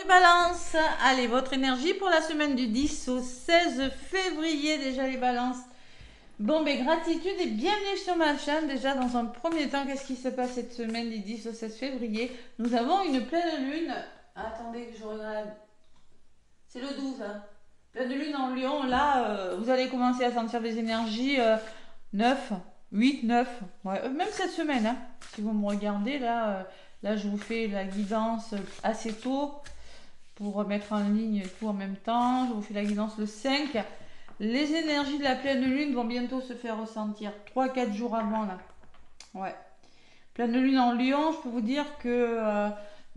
Balance, allez, votre énergie pour la semaine du 10 au 16 février, déjà les balances. Bon, ben gratitude et bienvenue sur ma chaîne. Déjà, dans un premier temps, qu'est-ce qui se passe cette semaine du 10 au 16 février? Nous avons une pleine lune. Attendez que je regarde. C'est le 12, hein. Pleine lune en Lion. Là, vous allez commencer à sentir des énergies 9, 8, 9. Ouais, même cette semaine, hein. Si vous me regardez, là, je vous fais la guidance assez tôt pour mettre en ligne tout en même temps. Je vous fais la guidance le 5. Les énergies de la pleine lune vont bientôt se faire ressentir. 3-4 jours avant, là. Ouais. Pleine lune en Lion, je peux vous dire que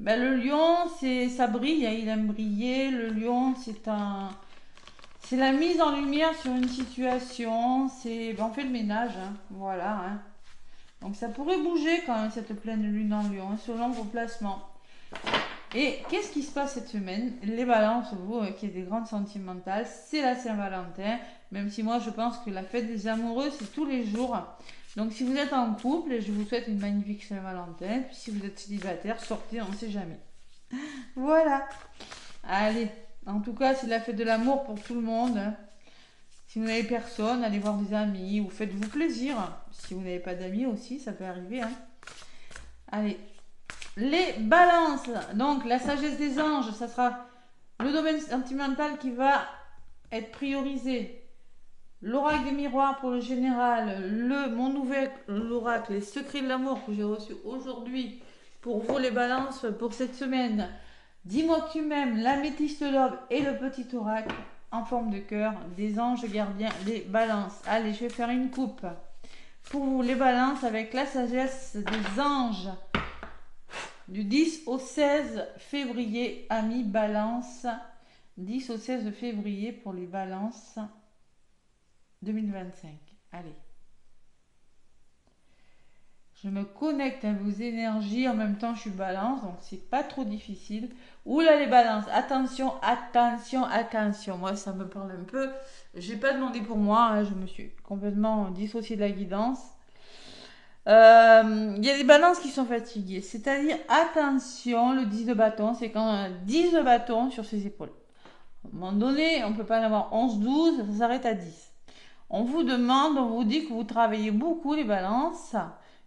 le lion, ça brille, hein, il aime briller. Le lion, c'est la mise en lumière sur une situation. On fait le ménage, hein, voilà. Hein. Donc ça pourrait bouger quand même cette pleine lune en Lion, hein, selon vos placements. Et qu'est-ce qui se passe cette semaine? Les balances, vous qui êtes des grandes sentimentales, c'est la Saint-Valentin. Même si moi je pense que la fête des amoureux, c'est tous les jours. Donc si vous êtes en couple, je vous souhaite une magnifique Saint-Valentin. Puis si vous êtes célibataire, sortez, on ne sait jamais. Voilà. Allez, en tout cas, c'est la fête de l'amour pour tout le monde. Hein. Si vous n'avez personne, allez voir des amis ou faites-vous plaisir. Si vous n'avez pas d'amis aussi, ça peut arriver. Hein. Allez. Les balances, donc la sagesse des anges, ça sera le domaine sentimental qui va être priorisé. L'oracle des miroirs pour le général, mon nouvel oracle, les secrets de l'amour que j'ai reçu aujourd'hui pour vous les balances pour cette semaine. Dis-moi que tu m'aimes, l'améthyste love et le petit oracle en forme de cœur des anges gardiens, les balances. Allez, je vais faire une coupe pour vous les balances avec la sagesse des anges. Du 10 au 16 février, amis balance. 10 au 16 février pour les balances 2025. Allez. Je me connecte à vos énergies. En même temps, je suis balance, donc c'est pas trop difficile. Oula les balances. Attention, attention, attention. Moi, ça me parle un peu. J'ai pas demandé pour moi. Hein, je me suis complètement dissociée de la guidance. Il y a des balances qui sont fatiguées. C'est-à-dire, attention, le 10 de bâton, c'est quand on a 10 de bâton sur ses épaules. À un moment donné, on ne peut pas en avoir 11, 12, ça s'arrête à 10. On vous demande, on vous dit que vous travaillez beaucoup les balances,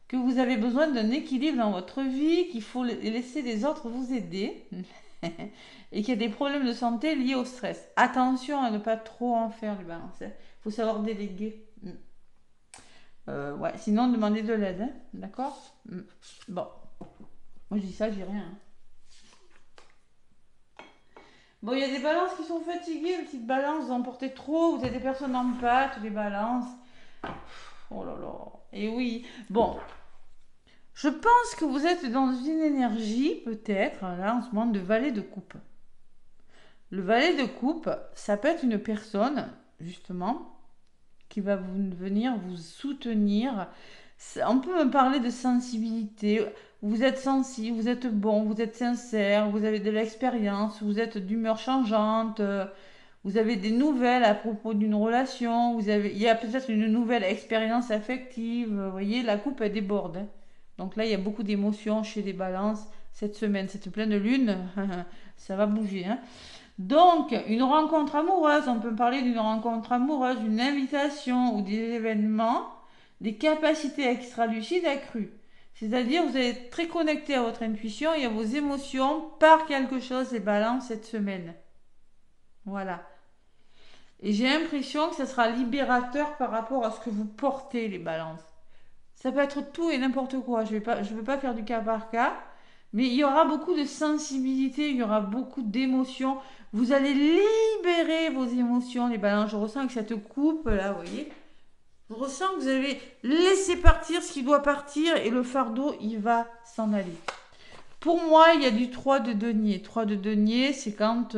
que vous avez besoin d'un équilibre dans votre vie, qu'il faut laisser les autres vous aider et qu'il y a des problèmes de santé liés au stress. Attention à ne pas trop en faire les balances. Il faut savoir déléguer. Ouais, sinon demandez de l'aide, hein, d'accord? Bon, moi je dis ça, j'ai rien. Hein. Bon, il y a des balances qui sont fatiguées, une petite balance, vous en portez trop, vous avez des personnes en pâte, les balances. Oh là là, et oui. Bon, je pense que vous êtes dans une énergie, peut-être, là en ce moment, de valet de coupe. Le valet de coupe, ça peut être une personne, justement, qui va venir vous soutenir. On peut me parler de sensibilité. Vous êtes sensible, vous êtes bon, vous êtes sincère, vous avez de l'expérience, vous êtes d'humeur changeante, vous avez des nouvelles à propos d'une relation, il y a peut-être une nouvelle expérience affective. Vous voyez, la coupe elle déborde. Hein. Donc là, il y a beaucoup d'émotions chez les balances cette semaine, cette pleine lune, ça va bouger. Hein. Donc, une rencontre amoureuse, on peut parler d'une rencontre amoureuse, une invitation ou des événements, des capacités extra-lucides accrues. C'est-à-dire, vous êtes très connecté à votre intuition et à vos émotions par quelque chose, les balances, cette semaine. Voilà. Et j'ai l'impression que ça sera libérateur par rapport à ce que vous portez, les balances. Ça peut être tout et n'importe quoi. Je veux pas faire du cas par cas. Mais il y aura beaucoup de sensibilité, il y aura beaucoup d'émotions. Vous allez libérer vos émotions, les balances. Je ressens que cette coupe, là, vous voyez, je ressens que vous avez laissé partir ce qui doit partir et le fardeau, il va s'en aller. Pour moi, il y a du 3 de denier. 3 de denier, c'est quand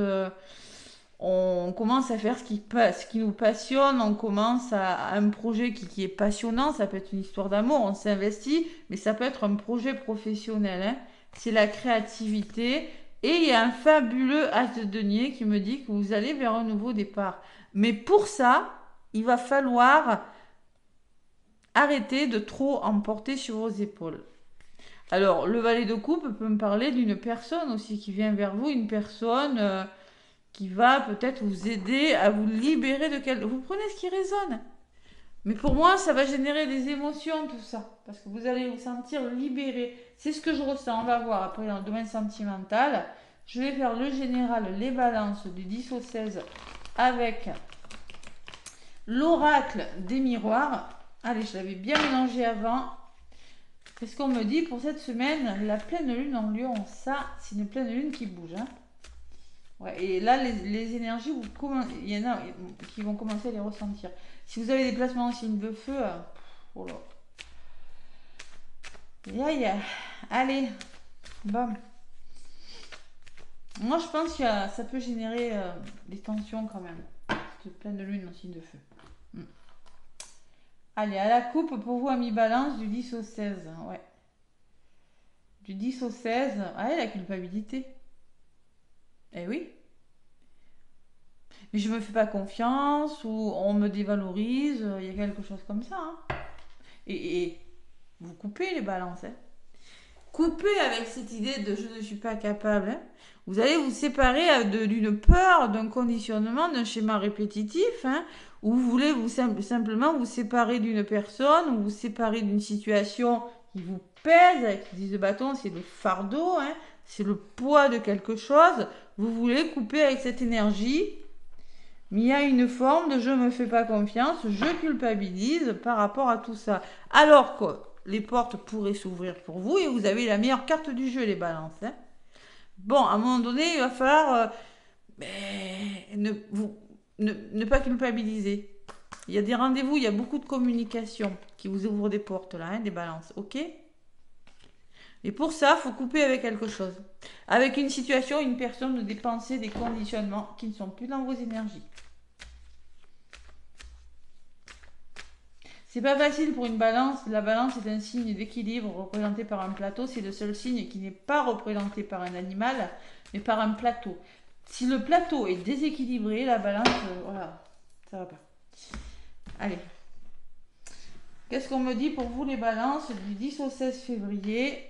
on commence à faire ce qui nous passionne, on commence à un projet qui est passionnant. Ça peut être une histoire d'amour, on s'investit, mais ça peut être un projet professionnel. Hein. C'est la créativité. Et il y a un fabuleux as de denier qui me dit que vous allez vers un nouveau départ. Mais pour ça, il va falloir arrêter de trop en porter sur vos épaules. Alors, le valet de coupe peut me parler d'une personne aussi qui vient vers vous, une personne qui va peut-être vous aider à vous libérer de quelque... Vous prenez ce qui résonne. Mais pour moi, ça va générer des émotions, tout ça. Parce que vous allez vous sentir libéré. C'est ce que je ressens. On va voir après dans le domaine sentimental. Je vais faire le général, les balances du 10 au 16 avec l'oracle des miroirs. Allez, je l'avais bien mélangé avant. Qu'est-ce qu'on me dit pour cette semaine? La pleine lune en Lion. Ça, c'est une pleine lune qui bouge. Hein. Ouais, et là, les énergies, il y en a qui vont commencer à les ressentir. Si vous avez des placements en signe de feu, oh là. Aïe, allez, bam. Moi, je pense que ça peut générer des tensions quand même. Cette pleine lune en signe de feu. Allez, à la coupe pour vous, ami balance, du 10 au 16. Ouais. Du 10 au 16. Ah, la culpabilité. Eh oui. Mais je me fais pas confiance ou on me dévalorise. Il y a quelque chose comme ça. Hein. Et vous coupez les balances. Hein. Coupez avec cette idée de je ne suis pas capable. Hein. Vous allez vous séparer d'une peur, d'un conditionnement, d'un schéma répétitif. Hein, où vous voulez simplement vous séparer d'une personne ou vous séparer d'une situation qui vous pèse. Avec 10 de bâton, c'est le fardeau. Hein, c'est le poids de quelque chose. Vous voulez couper avec cette énergie. Mais il y a une forme de je me fais pas confiance, je culpabilise par rapport à tout ça. Alors que les portes pourraient s'ouvrir pour vous et vous avez la meilleure carte du jeu, les balances. Hein. Bon, à un moment donné, il va falloir ne pas culpabiliser. Il y a des rendez-vous, il y a beaucoup de communication qui vous ouvrent des portes là, hein, des balances, ok? Et pour ça, il faut couper avec quelque chose. Avec une situation, une personne, des pensées, des conditionnements qui ne sont plus dans vos énergies. C'est pas facile pour une balance. La balance est un signe d'équilibre représenté par un plateau. C'est le seul signe qui n'est pas représenté par un animal, mais par un plateau. Si le plateau est déséquilibré, la balance, voilà, ça va pas. Allez. Qu'est-ce qu'on me dit pour vous les balances du 10 au 16 février?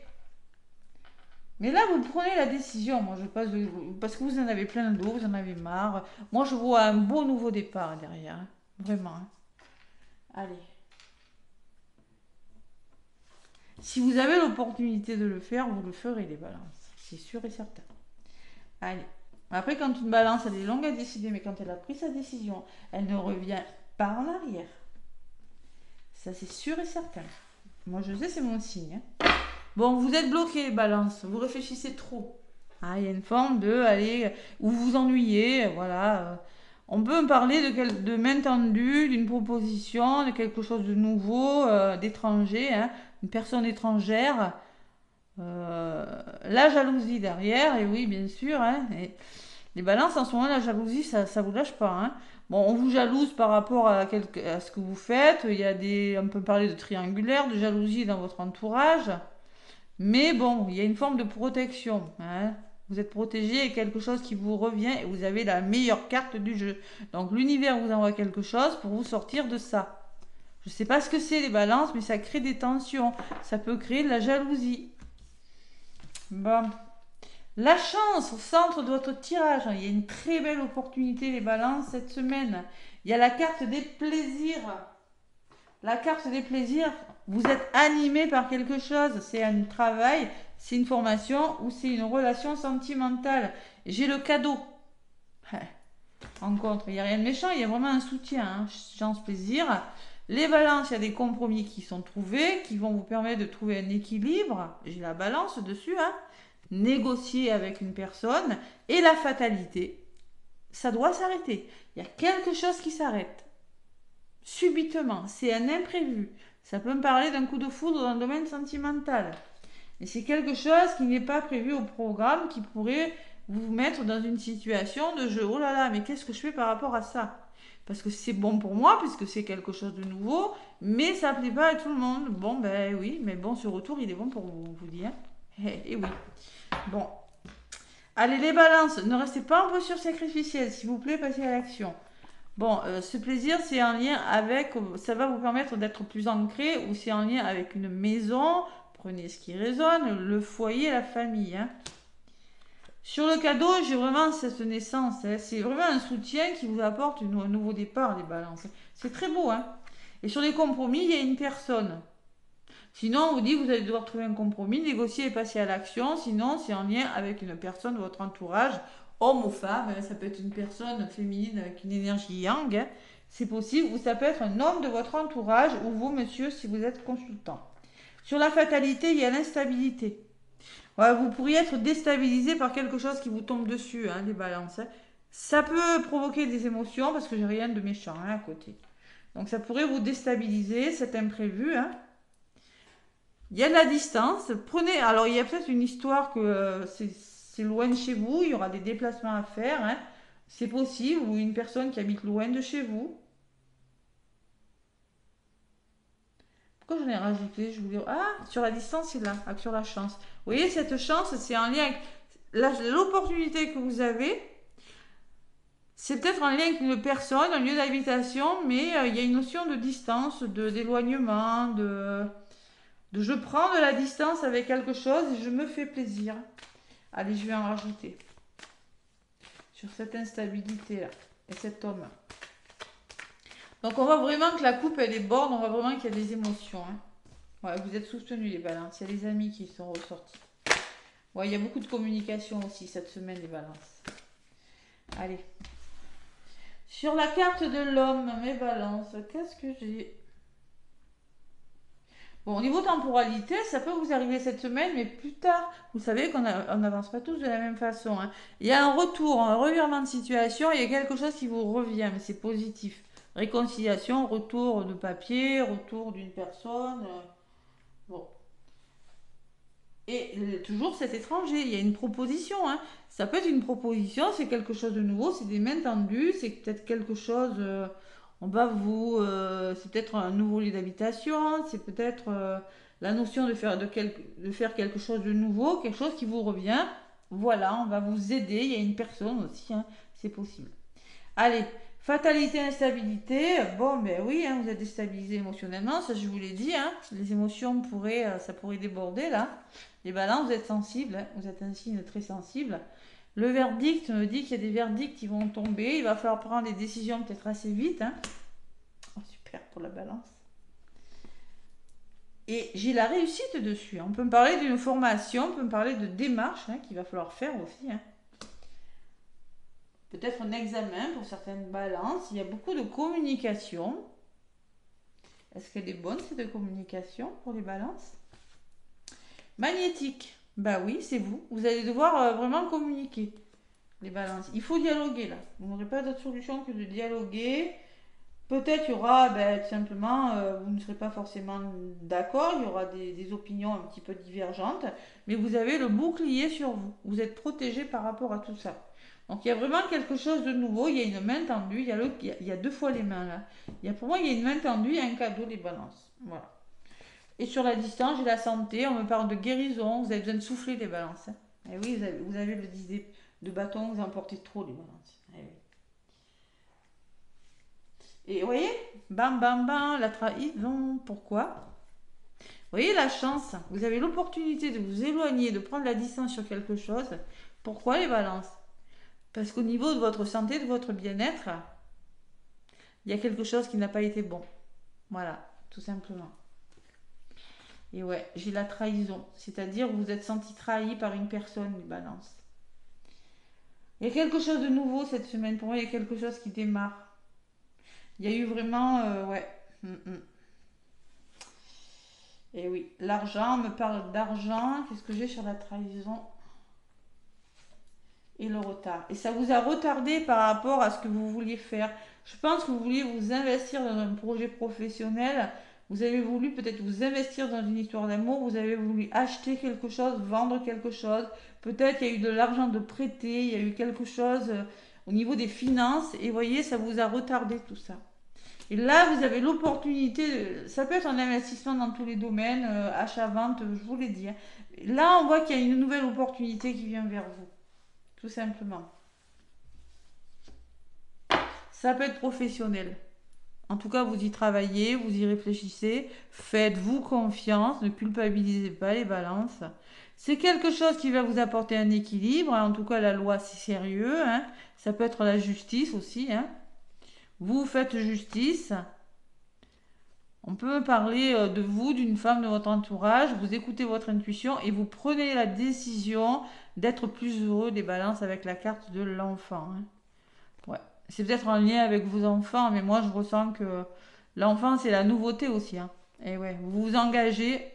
Mais là, vous prenez la décision. Moi, je passe parce que vous en avez plein le dos, vous en avez marre. Moi, je vois un beau nouveau départ derrière. Hein. Vraiment. Hein. Allez. Si vous avez l'opportunité de le faire, vous le ferez, les balances. C'est sûr et certain. Allez. Après, quand une balance, elle est longue à décider, mais quand elle a pris sa décision, elle ne revient pas en arrière. Ça, c'est sûr et certain. Moi, je sais, c'est mon signe. Hein. Bon, vous êtes bloqué, les balances. Vous réfléchissez trop. Ah, il y a une forme de, allez, où vous vous ennuyez, voilà. On peut me parler de main tendue, d'une proposition, de quelque chose de nouveau, d'étranger, hein, une personne étrangère. La jalousie derrière, et oui, bien sûr. Hein, et les balances, en ce moment, la jalousie, ça vous lâche pas. Hein. Bon, on vous jalouse par rapport à ce que vous faites. Il y a on peut parler de triangulaire, de jalousie dans votre entourage. Mais bon, il y a une forme de protection. Hein. Vous êtes protégé et quelque chose qui vous revient et vous avez la meilleure carte du jeu. Donc l'univers vous envoie quelque chose pour vous sortir de ça. Je ne sais pas ce que c'est les balances, mais ça crée des tensions. Ça peut créer de la jalousie. Bon. La chance au centre de votre tirage. Il y a une très belle opportunité les balances cette semaine. Il y a la carte des plaisirs. La carte des plaisirs, vous êtes animé par quelque chose. C'est un travail, c'est une formation ou c'est une relation sentimentale. J'ai le cadeau. Rencontre, il n'y a rien de méchant, il y a vraiment un soutien. Hein. Chance, plaisir. Les balances, il y a des compromis qui sont trouvés, qui vont vous permettre de trouver un équilibre. J'ai la balance dessus. Hein. Négocier avec une personne. Et la fatalité, ça doit s'arrêter. Il y a quelque chose qui s'arrête. Subitement, c'est un imprévu. Ça peut me parler d'un coup de foudre dans le domaine sentimental. Et c'est quelque chose qui n'est pas prévu au programme, qui pourrait vous mettre dans une situation de jeu. Oh là là, mais qu'est-ce que je fais par rapport à ça? Parce que c'est bon pour moi, puisque c'est quelque chose de nouveau, mais ça ne plaît pas à tout le monde. Bon, ben oui, mais bon, ce retour, il est bon pour vous, vous dis. Hein. Eh oui. Bon. Allez, les balances, ne restez pas en posture sacrificielle, s'il vous plaît, passez à l'action. Bon, ce plaisir, c'est en lien avec, ça va vous permettre d'être plus ancré ou c'est en lien avec une maison, comprenez ce qui résonne, le foyer, la famille. Hein. Sur le cadeau, j'ai vraiment cette naissance. Hein. C'est vraiment un soutien qui vous apporte un nouveau départ, les balances. C'est très beau. Hein. Et sur les compromis, il y a une personne. Sinon, on vous dit que vous allez devoir trouver un compromis, négocier et passer à l'action. Sinon, c'est en lien avec une personne de votre entourage, homme ou femme. Ça peut être une personne féminine avec une énergie yang. Hein. C'est possible. Ou ça peut être un homme de votre entourage ou vous, monsieur, si vous êtes consultant. Sur la fatalité, il y a l'instabilité. Ouais, vous pourriez être déstabilisé par quelque chose qui vous tombe dessus, hein, les balances. Hein. Ça peut provoquer des émotions parce que j'ai rien de méchant hein, à côté. Donc ça pourrait vous déstabiliser, cet imprévu. Hein. Il y a de la distance. Prenez. Alors il y a peut-être une histoire que c'est loin de chez vous, il y aura des déplacements à faire. Hein. C'est possible, ou une personne qui habite loin de chez vous. Pourquoi j'en ai rajouté? Je vous dis, ah, sur la distance, c'est là, sur la chance. Vous voyez, cette chance, c'est en lien avec l'opportunité que vous avez. C'est peut-être en lien avec une personne, un lieu d'habitation, mais il y a une notion de distance, d'éloignement, de je prends de la distance avec quelque chose et je me fais plaisir. Allez, je vais en rajouter. Sur cette instabilité-là et cet homme. Donc on voit vraiment que la coupe elle est bonne, on voit vraiment qu'il y a des émotions. Hein. Ouais, vous êtes soutenus les balances, il y a les amis qui sont ressortis. Ouais, il y a beaucoup de communication aussi cette semaine les balances. Allez. Sur la carte de l'homme, mes balances, qu'est-ce que j'ai? Bon, au niveau temporalité, ça peut vous arriver cette semaine, mais plus tard. Vous savez qu'on n'avance pas tous de la même façon. Hein. Il y a un retour, un revirement de situation, il y a quelque chose qui vous revient, mais c'est positif. Réconciliation, retour de papier, retour d'une personne. Bon. Et toujours cet étranger, il y a une proposition. Hein. Ça peut être une proposition, c'est quelque chose de nouveau, c'est des mains tendues, c'est peut-être quelque chose... on va vous... c'est peut-être un nouveau lieu d'habitation, c'est peut-être la notion de faire quelque chose de nouveau, quelque chose qui vous revient. Voilà, on va vous aider, il y a une personne aussi, hein, c'est possible. Allez, fatalité, instabilité. Bon, ben oui, hein, vous êtes déstabilisé émotionnellement, ça je vous l'ai dit. Hein, les émotions ça pourrait déborder là. Les balances, vous êtes sensibles, hein, vous êtes un signe très sensible. Le verdict me dit qu'il y a des verdicts qui vont tomber. Il va falloir prendre des décisions peut-être assez vite. Hein. Oh, super pour la balance. Et j'ai la réussite dessus. On peut me parler d'une formation, on peut me parler de démarches hein, qu'il va falloir faire aussi. Hein. Peut-être un examen pour certaines balances. Il y a beaucoup de communication. Est-ce qu'elle est bonne cette communication pour les balances? Magnétique. Bah oui, c'est vous. Vous allez devoir vraiment communiquer, les balances. Il faut dialoguer là. Vous n'aurez pas d'autre solution que de dialoguer. Peut-être il y aura, tout simplement, vous ne serez pas forcément d'accord. Il y aura des opinions un petit peu divergentes. Mais vous avez le bouclier sur vous. Vous êtes protégé par rapport à tout ça. Donc il y a vraiment quelque chose de nouveau. Il y a une main tendue. Il y a deux fois les mains là. Pour moi, il y a une main tendue et un cadeau des balances. Voilà. Et sur la distance, j'ai la santé, on me parle de guérison, vous avez besoin de souffler les balances. Hein. Et oui, vous avez le 10 de bâton, vous en portez trop les balances. Et, oui. Et vous voyez, bam bam bam, la trahison, pourquoi? Vous voyez la chance, vous avez l'opportunité de vous éloigner, de prendre la distance sur quelque chose. Pourquoi les balances? Parce qu'au niveau de votre santé, de votre bien-être, il y a quelque chose qui n'a pas été bon. Voilà, tout simplement. Et ouais, j'ai la trahison. C'est-à-dire vous vous êtes senti trahi par une personne, les balances. Il y a quelque chose de nouveau cette semaine. Pour moi, il y a quelque chose qui démarre. Il y a eu vraiment... ouais. Et oui, l'argent, on me parle d'argent. Qu'est-ce que j'ai sur la trahison? Et le retard. Et ça vous a retardé par rapport à ce que vous vouliez faire. Je pense que vous vouliez vous investir dans un projet professionnel. Vous avez voulu peut-être vous investir dans une histoire d'amour, vous avez voulu acheter quelque chose, vendre quelque chose. Peut-être il y a eu de l'argent de prêter, il y a eu quelque chose au niveau des finances. Et vous voyez, ça vous a retardé tout ça. Et là, vous avez l'opportunité, ça peut être un investissement dans tous les domaines, achat, vente, je vous l'ai dit. Hein. Là, on voit qu'il y a une nouvelle opportunité qui vient vers vous. Tout simplement. Ça peut être professionnel. En tout cas, vous y travaillez, vous y réfléchissez. Faites-vous confiance, ne culpabilisez pas les balances. C'est quelque chose qui va vous apporter un équilibre. En tout cas, la loi, c'est sérieux. Hein. Ça peut être la justice aussi. Hein. Vous faites justice. On peut parler de vous, d'une femme de votre entourage. Vous écoutez votre intuition et vous prenez la décision d'être plus heureux des balances avec la carte de l'enfant. Hein. Ouais. C'est peut-être en lien avec vos enfants, mais moi je ressens que l'enfant c'est la nouveauté aussi. Hein. Et ouais, vous vous engagez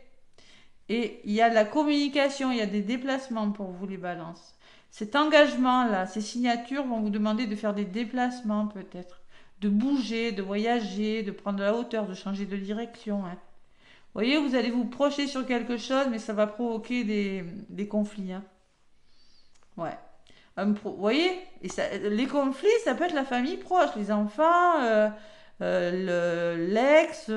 et il y a de la communication, il y a des déplacements pour vous les balances. Cet engagement-là, ces signatures vont vous demander de faire des déplacements peut-être, de bouger, de voyager, de prendre de la hauteur, de changer de direction. Hein. Vous voyez, vous allez vous projeter sur quelque chose, mais ça va provoquer des conflits. Hein. Ouais. Vous voyez, et les conflits, ça peut être la famille proche, les enfants, l'ex,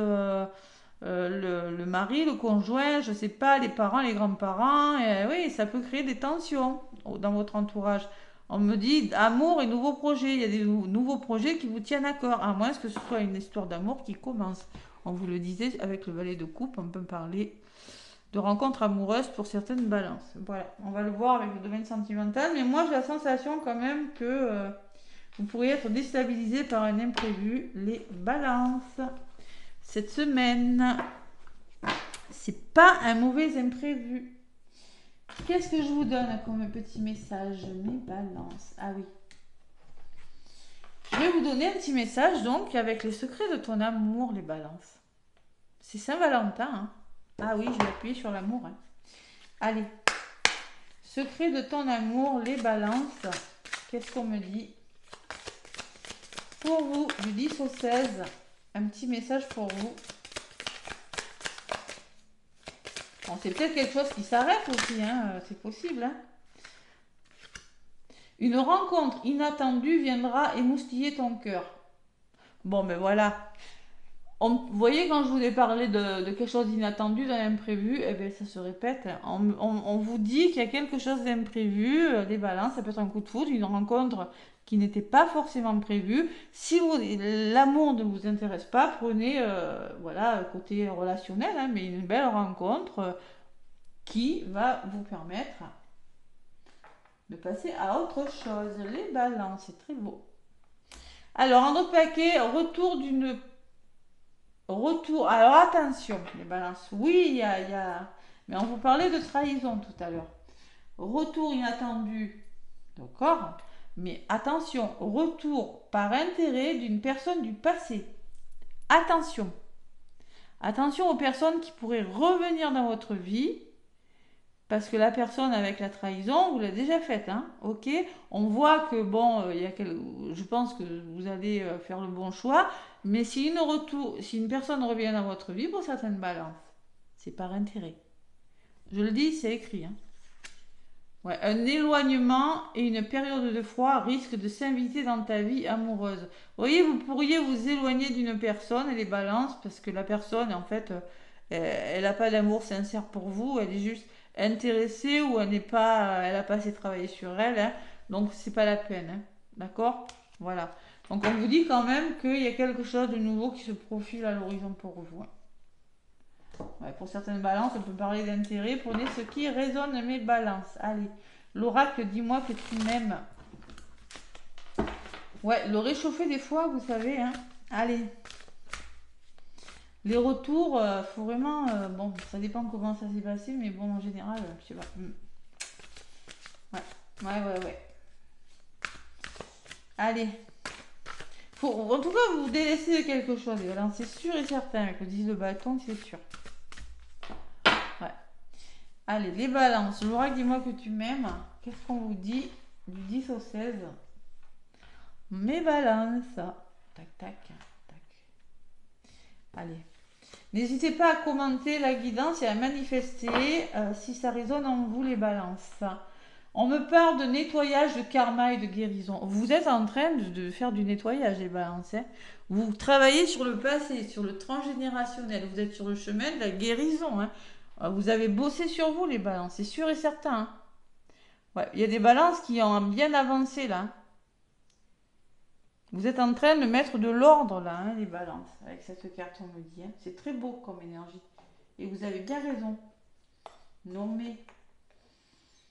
le mari, le conjoint, je sais pas, les parents, les grands-parents. Et, oui, ça peut créer des tensions dans votre entourage. On me dit amour et nouveaux projets. Il y a des nouveaux projets qui vous tiennent à cœur, à moins que ce soit une histoire d'amour qui commence. On vous le disait avec le valet de coupe, on peut parler de rencontres amoureuses pour certaines balances. Voilà, on va le voir avec le domaine sentimental, mais moi j'ai la sensation quand même que vous pourriez être déstabilisé par un imprévu, les balances. Cette semaine, c'est pas un mauvais imprévu. Qu'est-ce que je vous donne comme petit message, mes balances? Ah oui. Je vais vous donner un petit message donc avec les secrets de ton amour, les balances. C'est Saint-Valentin, hein. Ah oui, je vais appuyer sur l'amour. Hein. Allez. Secret de ton amour, les balances. Qu'est-ce qu'on me dit? Pour vous, du 10 au 16, un petit message pour vous. Bon, c'est peut-être quelque chose qui s'arrête aussi, hein. C'est possible. Hein. Une rencontre inattendue viendra émoustiller ton cœur. Bon, ben voilà. Vous voyez, quand je vous ai parlé de quelque chose d'inattendu, d'un imprévu, eh bien, ça se répète. On vous dit qu'il y a quelque chose d'imprévu, des balances, ça peut être un coup de foudre, une rencontre qui n'était pas forcément prévue. Si l'amour ne vous intéresse pas, prenez, voilà, côté relationnel, hein, mais une belle rencontre qui va vous permettre de passer à autre chose. Les balances, c'est très beau. Alors, un autre paquet, Retour. Alors attention, les balances. Oui, il y a... Mais on vous parlait de trahison tout à l'heure. Retour inattendu. D'accord? Mais attention, retour par intérêt d'une personne du passé. Attention. Attention aux personnes qui pourraient revenir dans votre vie. Parce que la personne avec la trahison, vous l'a déjà faite, hein, ok. On voit que bon, je pense que vous allez faire le bon choix, mais si une personne revient dans votre vie pour certaines balances, c'est par intérêt. Je le dis, c'est écrit. Hein. Ouais, un éloignement et une période de froid risquent de s'inviter dans ta vie amoureuse. Vous voyez, vous pourriez vous éloigner d'une personne et les balances parce que la personne, en fait, elle n'a pas d'amour sincère pour vous, elle est juste intéressée ou elle n'a pas assez travaillé sur elle, hein, donc c'est pas la peine, hein, d'accord? Voilà. Donc on vous dit quand même qu'il y a quelque chose de nouveau qui se profile à l'horizon pour vous. Ouais, pour certaines balances, on peut parler d'intérêt. Prenez ce qui résonne mes balances. Allez, l'oracle, dis-moi que tu m'aimes. Ouais, le réchauffer des fois, vous savez, hein. Allez. Les retours, faut vraiment... bon, ça dépend comment ça s'est passé, mais bon, en général, je sais pas. Ouais. Allez. En tout cas, vous délaissez quelque chose. Voilà, c'est sûr et certain. Avec le 10 de bâton, c'est sûr. Ouais. Allez, les balances. L'oracle, dis-moi que tu m'aimes. Qu'est-ce qu'on vous dit du 10 au 16? Mes balances. Tac. Allez. N'hésitez pas à commenter la guidance et à manifester si ça résonne en vous, les balances. On me parle de nettoyage, de karma et de guérison. Vous êtes en train de faire du nettoyage, les balances. Hein. Vous travaillez sur le passé, sur le transgénérationnel. Vous êtes sur le chemin de la guérison. Hein. Vous avez bossé sur vous, les balances, c'est sûr et certain. Hein. Ouais, il y a des balances qui ont bien avancé là. Vous êtes en train de mettre de l'ordre là, hein, les balances, avec cette carte, on me dit. Hein. C'est très beau comme énergie. Et vous avez bien raison. Non mais...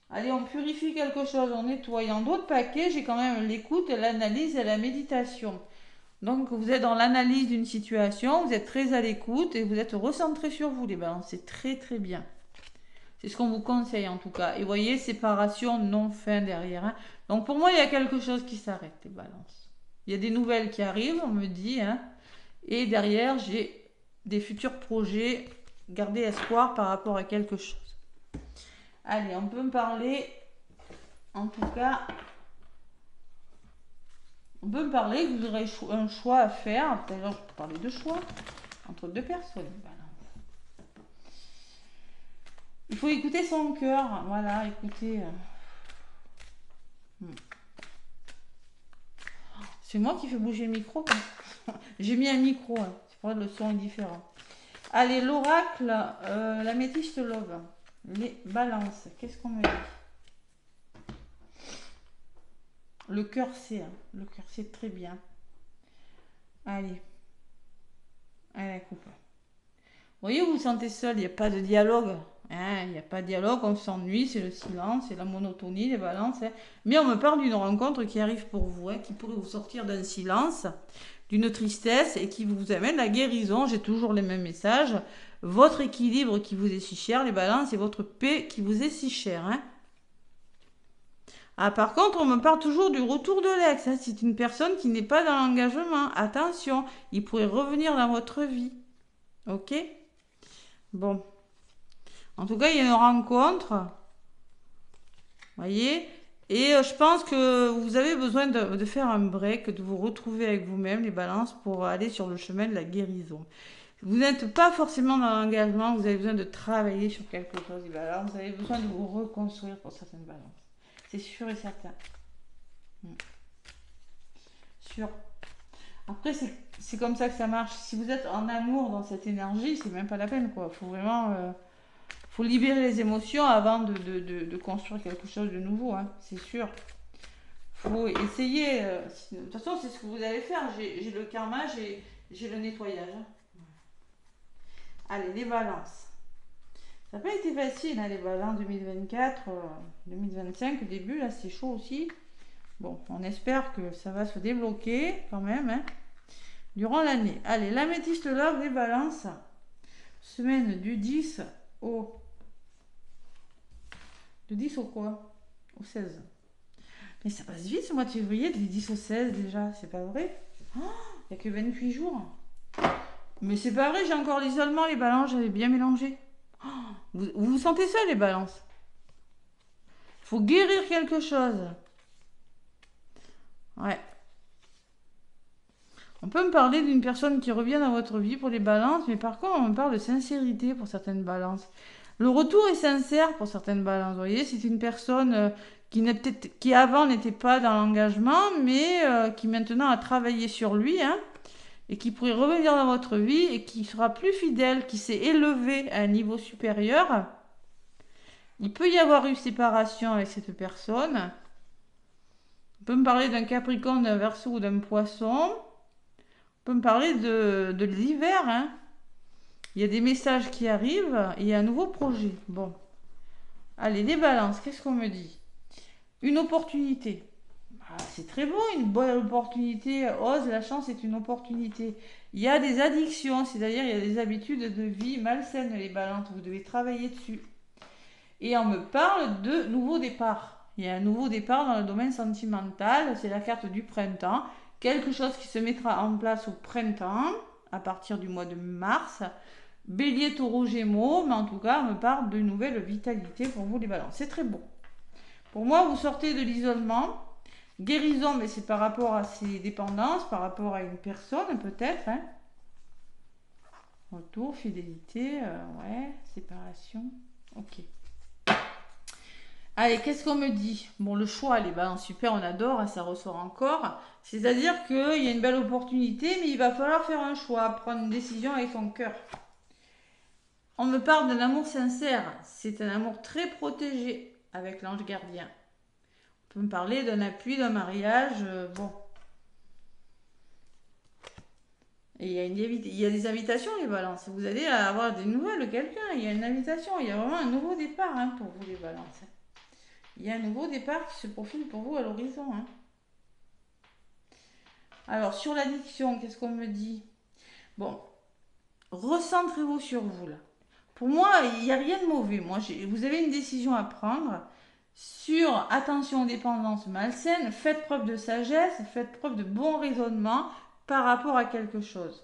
Allez, on purifie quelque chose en nettoyant d'autres paquets. J'ai quand même l'écoute, l'analyse et la méditation. Donc, vous êtes dans l'analyse d'une situation, vous êtes très à l'écoute et vous êtes recentré sur vous, les balances. C'est très, très bien. C'est ce qu'on vous conseille, en tout cas. Et vous voyez, séparation, non fin derrière. Hein. Donc, pour moi, il y a quelque chose qui s'arrête, les balances. Il y a des nouvelles qui arrivent, on me dit. Hein. Et derrière, j'ai des futurs projets. Gardez espoir par rapport à quelque chose. Allez, on peut me parler, en tout cas, on peut me parler que vous aurez un choix à faire. D'ailleurs, je peux parler de choix entre deux personnes. Voilà. Il faut écouter son cœur. Voilà, écoutez. C'est moi qui fais bouger le micro. J'ai mis un micro. Hein. C'est pour ça que le son est différent. Allez, l'oracle, l'améthyste love. Les balances. Qu'est-ce qu'on me dit? Le cœur, c'est. Hein. Le cœur, c'est très bien. Allez. Allez, la coupe. Vous voyez, vous vous sentez seul. Il n'y a pas de dialogue. Hein, il n'y a pas de dialogue. On s'ennuie. C'est le silence. C'est la monotonie, les balances. Hein. Mais on me parle d'une rencontre qui arrive pour vous. Hein, qui pourrait vous sortir d'un silence, d'une tristesse et qui vous amène la guérison. J'ai toujours les mêmes messages. Votre équilibre qui vous est si cher, les balances, et votre paix qui vous est si cher. Hein. Ah, par contre, on me parle toujours du retour de l'ex. Hein. C'est une personne qui n'est pas dans l'engagement. Attention, il pourrait revenir dans votre vie. Ok? Bon. En tout cas, il y a une rencontre. Voyez? Et je pense que vous avez besoin de faire un break, de vous retrouver avec vous-même, les balances, pour aller sur le chemin de la guérison. Vous n'êtes pas forcément dans l'engagement, vous avez besoin de travailler sur quelque chose, les balances. Vous avez besoin de vous reconstruire pour certaines balances. C'est sûr et certain. Sûr. Après, c'est comme ça que ça marche. Si vous êtes en amour dans cette énergie, c'est même pas la peine, quoi. Faut vraiment... faut libérer les émotions avant de construire quelque chose de nouveau, hein. C'est sûr. Faut essayer... de toute façon, c'est ce que vous allez faire. J'ai le karma, j'ai le nettoyage. Hein. Allez, les balances. Ça n'a pas été facile, hein, les balances 2024, 2025, au début, là, c'est chaud aussi. Bon, on espère que ça va se débloquer quand même, hein, durant l'année. Allez, l'améthyste love, les balances. Semaine du 10 au... Du 10 au quoi? Au 16. Mais ça passe vite ce mois de février, du 10 au 16 déjà, c'est pas vrai? Il n'y a que 28 jours. Mais c'est pas vrai, j'ai encore l'isolement, les balances, j'avais bien mélangé. Vous vous sentez seul, les balances? Il faut guérir quelque chose. Ouais. On peut me parler d'une personne qui revient dans votre vie pour les balances, mais par contre, on me parle de sincérité pour certaines balances. Le retour est sincère pour certaines balances. Vous voyez, c'est une personne qui avant n'était pas dans l'engagement, mais qui maintenant a travaillé sur lui, hein, et qui pourrait revenir dans votre vie et qui sera plus fidèle, qui s'est élevé à un niveau supérieur. Il peut y avoir eu séparation avec cette personne. On peut me parler d'un Capricorne, d'un Verseau ou d'un Poisson. On peut me parler de l'hiver. Hein. Il y a des messages qui arrivent et il y a un nouveau projet. Bon. Allez, les balances, qu'est-ce qu'on me dit? Une opportunité. Ah, c'est très beau, une bonne opportunité. Ose, la chance est une opportunité. Il y a des addictions, c'est-à-dire il y a des habitudes de vie malsaines, les balances. Vous devez travailler dessus. Et on me parle de nouveau départ. Il y a un nouveau départ dans le domaine sentimental. C'est la carte du printemps. Quelque chose qui se mettra en place au printemps, à partir du mois de mars. Bélier, taureau, gémeaux. Mais en tout cas, on me parle de nouvelle vitalité pour vous les balances. C'est très beau. Pour moi, vous sortez de l'isolement. Guérison, mais c'est par rapport à ses dépendances, par rapport à une personne peut-être. Hein. Retour, fidélité, ouais, séparation. Ok. Allez, qu'est-ce qu'on me dit? Bon, le choix, les balances, super, on adore, hein, ça ressort encore. C'est-à-dire qu'il y a une belle opportunité, mais il va falloir faire un choix, prendre une décision avec son cœur. On me parle d'un amour sincère. C'est un amour très protégé avec l'ange gardien. On peut me parler d'un appui, d'un mariage. Bon. Et il y a des invitations, les balances. Vous allez avoir des nouvelles de quelqu'un. Il y a une invitation. Il y a vraiment un nouveau départ hein, pour vous, les balances. Il y a un nouveau départ qui se profile pour vous à l'horizon. Hein. Alors, sur l'addiction, qu'est-ce qu'on me dit? Bon, recentrez-vous sur vous, là. Pour moi, il n'y a rien de mauvais. Vous avez une décision à prendre sur attention aux dépendances malsaines. Faites preuve de sagesse, faites preuve de bon raisonnement par rapport à quelque chose.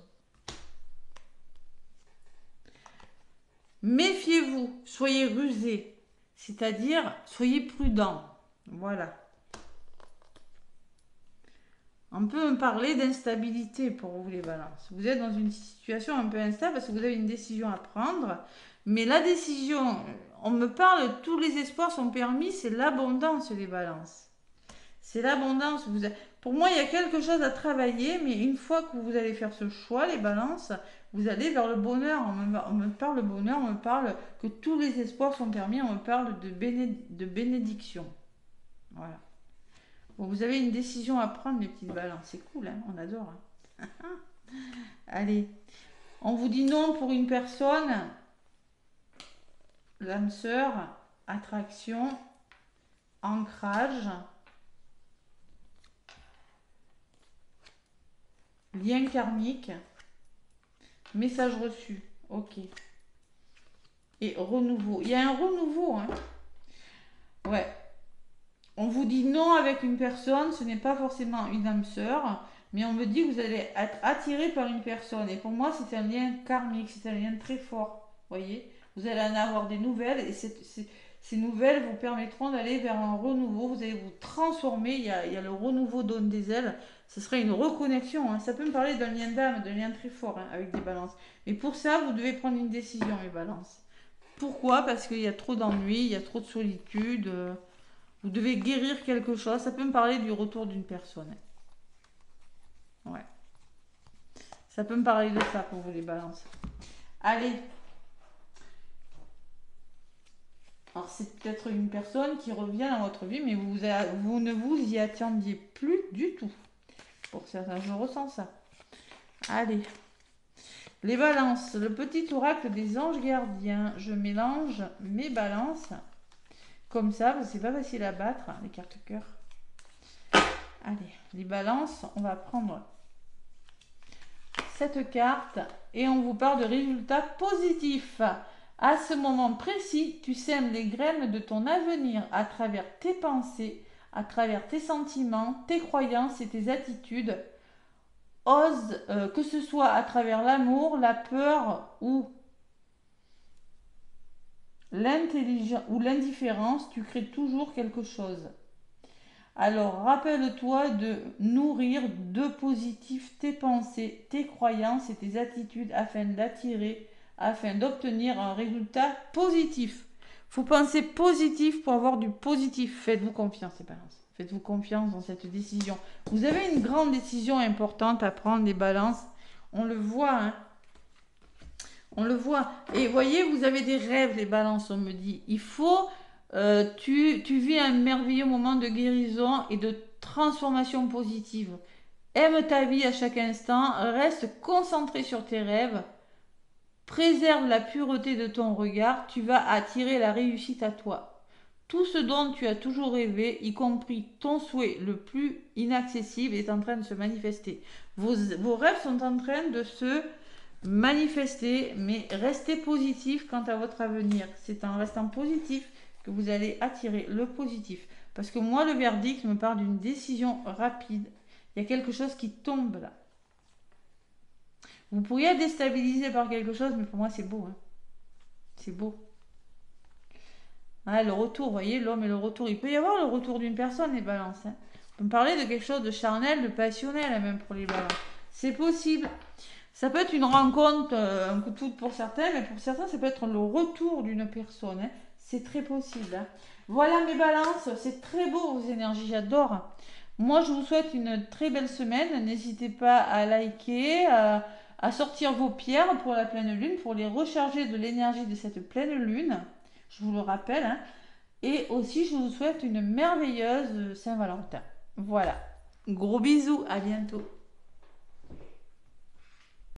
Méfiez-vous, soyez rusé, c'est-à-dire soyez prudent. Voilà. On peut me parler d'instabilité pour vous les balances. Vous êtes dans une situation un peu instable parce que vous avez une décision à prendre. Mais la décision, on me parle, tous les espoirs sont permis, c'est l'abondance les balances. C'est l'abondance. Pour moi, il y a quelque chose à travailler, mais une fois que vous allez faire ce choix, les balances, vous allez vers le bonheur. On me parle de bonheur, on me parle que tous les espoirs sont permis, on me parle de bénédiction. Voilà. Bon, vous avez une décision à prendre, les petites balances. C'est cool, hein, on adore. Hein. Allez, on vous dit non pour une personne. L'âme sœur, attraction, ancrage, lien karmique, message reçu. Ok. Et renouveau. Il y a un renouveau, hein. Ouais. On vous dit non avec une personne, ce n'est pas forcément une âme sœur, mais on me dit que vous allez être attiré par une personne. Et pour moi, c'est un lien karmique, c'est un lien très fort. Voyez, vous allez en avoir des nouvelles et ces nouvelles vous permettront d'aller vers un renouveau. Vous allez vous transformer. Il y a le renouveau donne des ailes. Ce serait une reconnexion. Hein. Ça peut me parler d'un lien d'âme, d'un lien très fort hein, avec des balances. Mais pour ça, vous devez prendre une décision, les balances. Pourquoi? Parce qu'il y a trop d'ennuis, il y a trop de solitude. Vous devez guérir quelque chose. Ça peut me parler du retour d'une personne. Ouais. Ça peut me parler de ça pour vous les balances. Allez. Alors c'est peut-être une personne qui revient dans votre vie, mais vous ne vous y attendiez plus du tout. Pour certains, je ressens ça. Allez. Les balances. Le petit oracle des anges gardiens. Je mélange mes balances. Comme ça, parce que c'est pas facile à battre, hein, les cartes cœur. Allez, les balances, on va prendre cette carte et on vous parle de résultats positifs. À ce moment précis, tu sèmes les graines de ton avenir à travers tes pensées, à travers tes sentiments, tes croyances et tes attitudes. Ose, que ce soit à travers l'amour, la peur ou l'intelligence ou l'indifférence, tu crées toujours quelque chose. Alors, rappelle-toi de nourrir de positif tes pensées, tes croyances et tes attitudes afin d'obtenir un résultat positif. Il faut penser positif pour avoir du positif. Faites-vous confiance, les balances. Faites-vous confiance dans cette décision. Vous avez une grande décision importante à prendre, les balances. On le voit, hein. On le voit. Et voyez, vous avez des rêves, les balances, on me dit. Il faut... tu vis un merveilleux moment de guérison et de transformation positive. Aime ta vie à chaque instant, reste concentré sur tes rêves, préserve la pureté de ton regard, tu vas attirer la réussite à toi. Tout ce dont tu as toujours rêvé, y compris ton souhait le plus inaccessible, est en train de se manifester. Vos rêves sont en train de se manifester, mais restez positif quant à votre avenir. C'est en restant positif que vous allez attirer le positif. Parce que moi, le verdict me parle d'une décision rapide. Il y a quelque chose qui tombe là. Vous pourriez être déstabilisé par quelque chose, mais pour moi, c'est beau. Hein. C'est beau. Ah, le retour, vous voyez, l'homme et le retour. Il peut y avoir le retour d'une personne, les balances. Hein. On peut me parler de quelque chose de charnel, de passionnel, même pour les balances. C'est possible. Ça peut être une rencontre, un coup de foudre pour certains, mais pour certains, ça peut être le retour d'une personne. Hein. C'est très possible. Hein. Voilà mes balances, c'est très beau vos énergies, j'adore. Moi, je vous souhaite une très belle semaine. N'hésitez pas à liker, à sortir vos pierres pour la pleine lune, pour les recharger de l'énergie de cette pleine lune. Je vous le rappelle. Hein. Et aussi, je vous souhaite une merveilleuse Saint-Valentin. Voilà. Gros bisous, à bientôt.